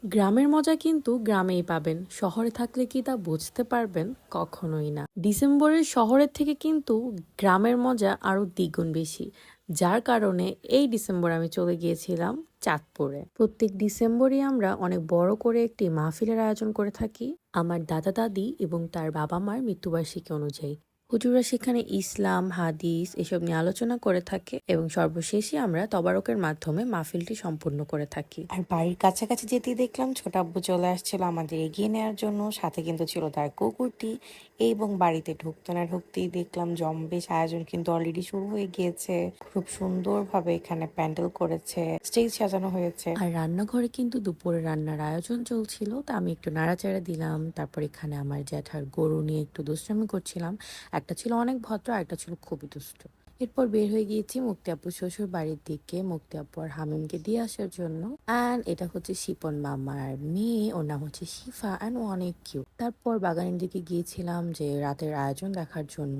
গ্রামের মজা কিন্তু গ্রামেই পাবেন, শহরে থাকলে কি তা বুঝতে পারবেন? কখনোই না। ডিসেম্বরের শহরের থেকে কিন্তু গ্রামের মজা আরো দ্বিগুণ বেশি, যার কারণে এই ডিসেম্বর আমি চলে গিয়েছিলাম চাঁদপুরে। প্রত্যেক ডিসেম্বরই আমরা অনেক বড় করে একটি মাহফিলের আয়োজন করে থাকি আমার দাদা দাদি এবং তার বাবা মার মৃত্যুবার্ষিকী অনুযায়ী। হুজুরা সেখানে ইসলাম, হাদিস এসব নিয়ে আলোচনা করে থাকে এবং সর্বশেষে আমরা তবারকের মাধ্যমে মাহফিলটি সম্পূর্ণ করে থাকি। আর বাড়ির কাছাকাছি যেতেই দেখলাম ছোট আব্বু চলে আসছিল আমাদের এগিয়ে নেওয়ার জন্য, সাথে কিন্তু ছিল তার কুকুরটি। এবং বাড়িতে ঢুকতে না ঢুকতেই দেখলাম জম্বেশ আয়োজন কিন্তু অলরেডি শুরু হয়ে গিয়েছে। খুব সুন্দরভাবে এখানে প্যান্ডেল করেছে, স্টেজ সাজানো হয়েছে। আর রান্নাঘরে কিন্তু দুপুরে রান্নার আয়োজন চলছিল, তা আমি একটু নাড়াচাড়া দিলাম। তারপর এখানে আমার জ্যাঠার গরু নিয়ে একটু দুষ্টামি করছিলাম। একটা ছিল অনেক ভদ্র, আর একটা ছিল খুবই দুষ্ট। এরপর বের হয়ে গিয়েছি মুক্তি আপুর শ্বশুর বাড়ির দিকে, মুক্তি আপু আর হামিমকে দিয়ে আসার জন্য। অ্যান্ড এটা হচ্ছে শিপন মামার মেয়ে, ওর নাম হচ্ছে শিফা, অ্যান্ড ও অনেক কিউট। তারপর বাগানের দিকে গিয়েছিলাম যে রাতের আয়োজন দেখার জন্য।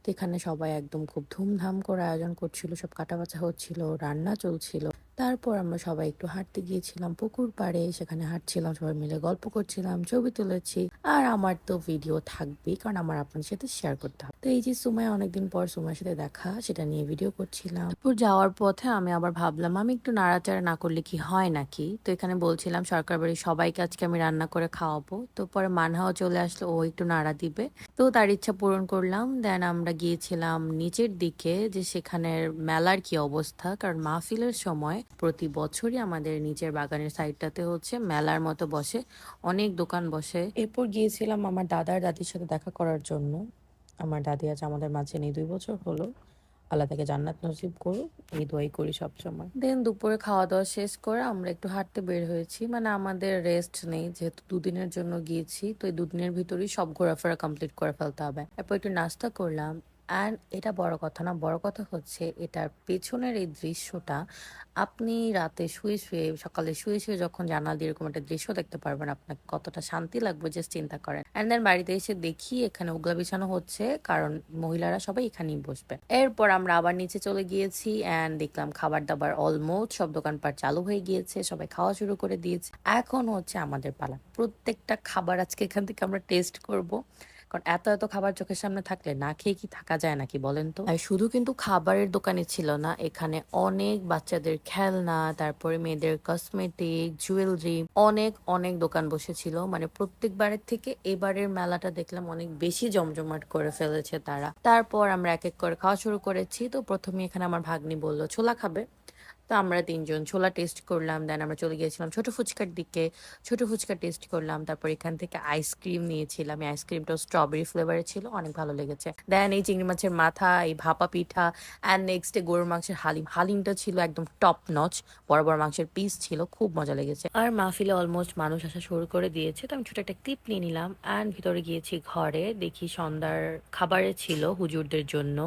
তো এখানে সবাই একদম খুব ধুমধাম করে আয়োজন করছিল, সব কাটাবাছা হচ্ছিল, রান্না চলছিল। তারপর আমরা সবাই একটু হাঁটতে গিয়েছিলাম পুকুর পাড়ে, সেখানে হাঁটছিলাম, সবাই মিলে গল্প করছিলাম, ছবি তুলেছি। আর আমার তো ভিডিও থাকবেই, কারণ আমার আপনাদের সাথে শেয়ার করতে হবে। তো এই যে সুমাইয়া, অনেকদিন পর সুমাইয়ের সাথে দেখা, সেটা নিয়ে ভিডিও করছিলাম। তারপর যাওয়ার পথে আমি আবার ভাবলাম আমি একটু নাড়াচাড়া না করলে কি হয় নাকি। তো এখানে বলছিলাম সরকার বাড়ির সবাইকে আজকে আমি রান্না করে খাওয়াবো। তো পরে মানহাও চলে আসলো, ও একটু নাড়া দিবে। তো তার ইচ্ছা পূরণ করলাম। দেন আমরা গিয়েছিলাম নিচের দিকে, যে সেখানের মেলার কি অবস্থা, কারণ মাহফিলের সময় প্রতি বছরই আমাদের নিচের বাগানের সাইডটাতে হচ্ছে মেলার মতো বসে, অনেক দোকান বসে। এরপর গিয়েছিলাম আমার দাদার দাদির সাথে দেখা করার জন্য। আমার দাদি আজ আমাদের মাঝে নেই, 2 বছর হলো। আল্লাহ তাকে জান্নাত নসিব করুক, এই দোয়াই করি সবসময়। দেন দুপুরে খাওয়া দাওয়া শেষ করে আমরা একটু হাঁটতে বের হয়েছি, মানে আমাদের রেস্ট নেই, যেহেতু 2 দিনের জন্য গিয়েছি। তো এই 2 দিনের ভিতরেই সব ঘোরাফেরা কমপ্লিট করে ফেলতে হবে। এরপর একটু নাস্তা করলাম। অ্যান্ড এটা বড় কথা না, বড় কথা হচ্ছে এটার পেছনের এই দৃশ্যটা। আপনি রাতে শুয়ে শুয়ে, সকালে শুয়ে শুয়ে যখন জানালা দিয়ে এরকম একটা দৃশ্য দেখতে পারবেন, আপনাকে কতটা শান্তি লাগবে জাস্ট চিন্তা করেন। অ্যান্ড দেন বাড়িতে এসে দেখি এখানে ওগুলা বিছানো হচ্ছে, কারণ মহিলারা সবাই এখানেই বসবে। এরপর আমরা আবার নিচে চলে গিয়েছি অ্যান্ড দেখলাম খাবার দাবার অলমোস্ট সব দোকানপাট চালু হয়ে গিয়েছে, সবাই খাওয়া শুরু করে দিয়েছে। এখন হচ্ছে আমাদের পালা, প্রত্যেকটা খাবার আজকে এখান থেকে আমরা টেস্ট করব, কারণ এত এত খাবার চোখের সামনে থাকলে না খেয়ে কি থাকা যায় নাকি বলেন তো। আর শুধু কিন্তু খাবারের দোকানে ছিল না, এখানে অনেক বাচ্চাদের খেলনা, তারপরে মেয়েদের কসমেটিক, জুয়েলারি, অনেক অনেক দোকান বসেছিল। মানে প্রত্যেকবারের থেকে এবারের মেলাটা দেখলাম অনেক বেশি জমজমাট করে ফেলেছে তারা। তারপর আমরা এক এক করে খাওয়া শুরু করেছি। তো প্রথমে এখানে আমার ভাগ্নি বলল ছোলা খাবে, তো আমরা 3জন ছোলা টেস্ট করলাম। দেন আমরা চলে গিয়েছিলাম ছোট ফুচকার দিকে, ছোট ফুচকা টেস্ট করলাম। তারপর এখান থেকে আইসক্রিম নিয়েছিলাম, এই আইসক্রিমটা স্ট্রবেরি ফ্লেভারের ছিল, অনেক ভালো লেগেছে। দেন এই চিংড়ি মাছের মাথা, এই ভাপা পিঠা, অ্যান্ড নেক্সট ডে গরুর মাংসের হালিম। হালিমটা ছিল একদম টপ নচ, বড় বড় মাংসের পিস ছিল, খুব মজা লেগেছে। আর মাহফিলে অলমোস্ট মানুষ আসা শুরু করে দিয়েছে, তো আমি ছোট একটা ক্লিপ নিয়ে নিলাম। অ্যান্ড ভিতরে গিয়েছি ঘরে, দেখি সন্ধ্যার খাবারে ছিল হুজুরদের জন্য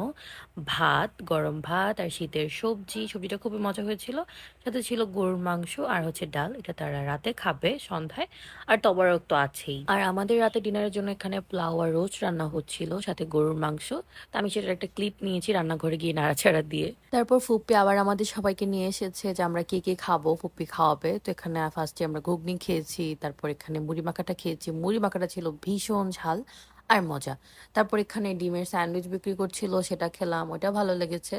ভাত, গরম ভাত আর শীতের সবজি। সবজিটা খুবই মজা হয়েছিল, সাথে ছিল গরুর মাংস আর হচ্ছে ডাল, এটা তারা রাতে খাবে সন্ধ্যায়। আর তবরক তো আছেই। আর আমাদের রাতে ডিনারের জন্য এখানে পোলাও আর রোস্ট রান্না হচ্ছিল, সাথে গরুর মাংস। তো আমি সেটার একটা ক্লিপ নিয়েছি রান্নাঘরে গিয়ে নাড়াচাড়া দিয়ে। তারপর ফুপ্পি আবার আমাদের সবাইকে নিয়ে এসেছে যে আমরা কে কে খাবো, ফুপ্পি খাওয়াবে। তো এখানে ফার্স্টে আমরা ঘুগনি খেয়েছি, তারপর এখানে মুড়ি মাখাটা খেয়েছি। মুড়ি মাখাটা ছিল ভীষণ ঝাল আর মজা। তারপর এখানে ডিমের স্যান্ডউইচ বিক্রি করছিল, সেটা খেলাম, ওটা ভালো লেগেছে।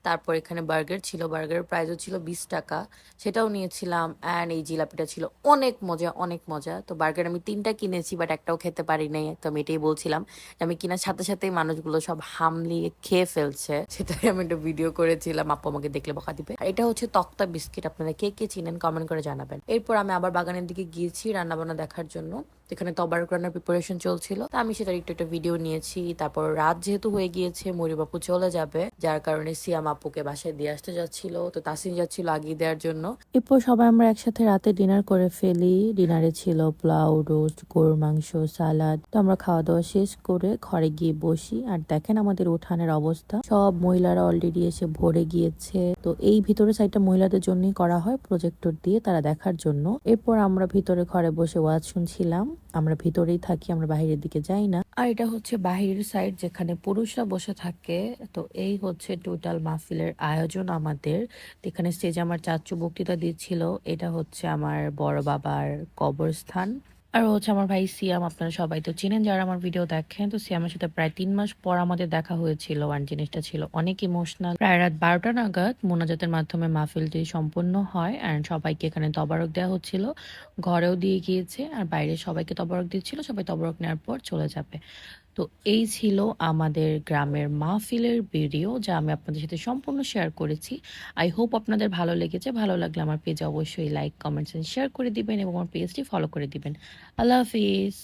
তারপর এখানে বার্গার ছিল, বার্গারের প্রাইসও ছিল 20 টাকা, সেটাও নিয়েছিলাম। অ্যান্ড এই জিলাপিটা ছিল অনেক মজা, অনেক মজা। তো বার্গার আমি 3টা কিনেছি, বাট একটাও খেতে পারি নাই। তো আমি এটাই বলছিলাম যে আমি কেনার সাথে সাথেই মানুষগুলো সব হামলিয়ে খেয়ে ফেলছে, সেটাই আমি একটা ভিডিও করেছিলাম, আপু আমাকে দেখলে বকা দিবে। আর এটা হচ্ছে তক্তা বিস্কিট, আপনারা কে কে চিনেন কমেন্ট করে জানাবেন। এরপর আমি আবার বাগানের দিকে গিয়েছি রান্না বান্না দেখার জন্য। এখানে তবারক রান্নার প্রিপারেশন চলছিল, তো আমি সেটার একটু একটা ভিডিও নিয়েছি। তারপর রাত যেহেতু হয়ে গিয়েছে, মরিব আপু চলে যাবে, যার কারণে সিয়াম আপুকে বাসায় দিয়ে আসতে যাচ্ছিল, তো তাসিন যাচ্ছিল আগিয়ে দেওয়ার জন্য। এরপর সবাই আমরা একসাথে রাতে ডিনার করে ফেলি। ডিনারে ছিল পোলাও, রোস্ট, গরুর মাংস, সালাদ। তো আমরা খাওয়া দাওয়া শেষ করে ঘরে গিয়ে বসি, আর দেখেন আমাদের উঠানের অবস্থা, সব মহিলারা অলরেডি এসে ভরে গিয়েছে। তো এই ভিতরে সাইডটা মহিলাদের জন্যই করা হয় প্রজেক্টর দিয়ে, তারা দেখার জন্য। এরপর আমরা ভিতরে ঘরে বসে ওয়াজ শুনছিলাম। আমরা ভিতরেই থাকি, আমরা বাইরের দিকে যাই না। আর এটা হচ্ছে বাহিরের সাইড যেখানে পুরুষরা বসে থাকে। তো এই হচ্ছে টোটাল মাহফিলের আয়োজন আমাদের। তো এখানে স্টেজে আমার চাচ্চু বক্তৃতা দিচ্ছিল। এটা হচ্ছে আমার বড় বাবার কবরস্থান। আর হচ্ছে আমার ভাই সিয়াম, আপনারা সবাই তো চিনেন যারা আমার ভিডিও দেখেন। তো সিয়ামের সাথে প্রায় ৩ মাস পর আমাদের দেখা হয়েছিল, আর জিনিসটা ছিল অনেক ইমোশনাল। প্রায় রাত ১২টা নাগাদ মোনাজাতের মাধ্যমে মাহফিলটি সম্পূর্ণ হয়, অ্যান্ড সবাইকে এখানে তবারক দেওয়া হচ্ছিল। ঘরেও দিয়ে গিয়েছে, আর বাইরে সবাইকে তবারক দিচ্ছিল। সবাই তবারক নেওয়ার পর চলে যাবে। তো এই ছিল আমাদের গ্রামের মাহফিলের ভিডিও, যা আমি আপনাদের সাথে সম্পূর্ণ শেয়ার করেছি। আই হোপ আপনাদের ভালো লেগেছে। ভালো লাগলে আমার পেজে অবশ্যই লাইক, কমেন্টস এন্ড শেয়ার করে দিবেন এবং আমার পেজটি ফলো করে দিবেন। আল্লাহ হাফিজ।